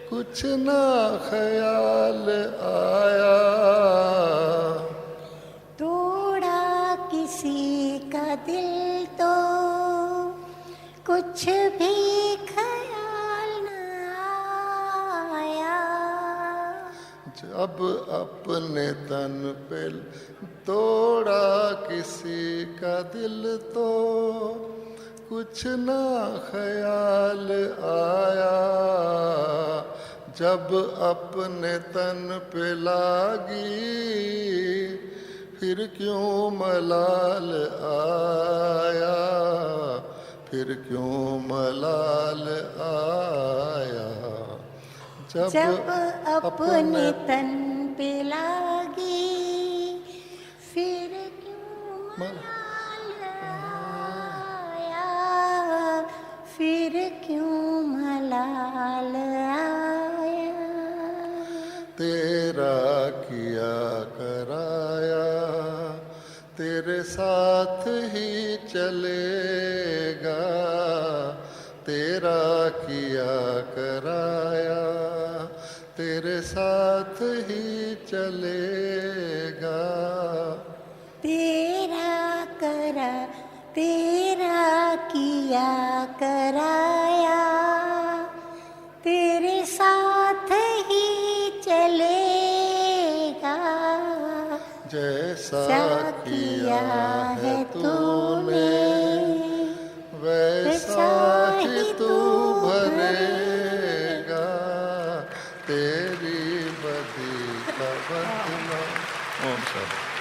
कुछ ना ख्याल आया, तोड़ा किसी का दिल तो कुछ भी ख्याल न आया, जब अपने तन पे तोड़ा किसी का दिल तो कुछ ना ख्याल आया, जब अपने तन पे लागी फिर क्यों मलाल आया, फिर क्यों मलाल आया, जब अपने तन पे लागी फिर क्यों मलाल आया, फिर क्यों मलाल आया, तेरा किया कराया तेरे साथ ही चलेगा, तेरा किया कराया तेरे साथ ही चलेगा, तेरा करा तेरा किया कराया तेरे साथ ही चलेगा, जैसा किया है तूने वैसा ही तू भरेगा, तेरी बदी का बदला। ओम शांति।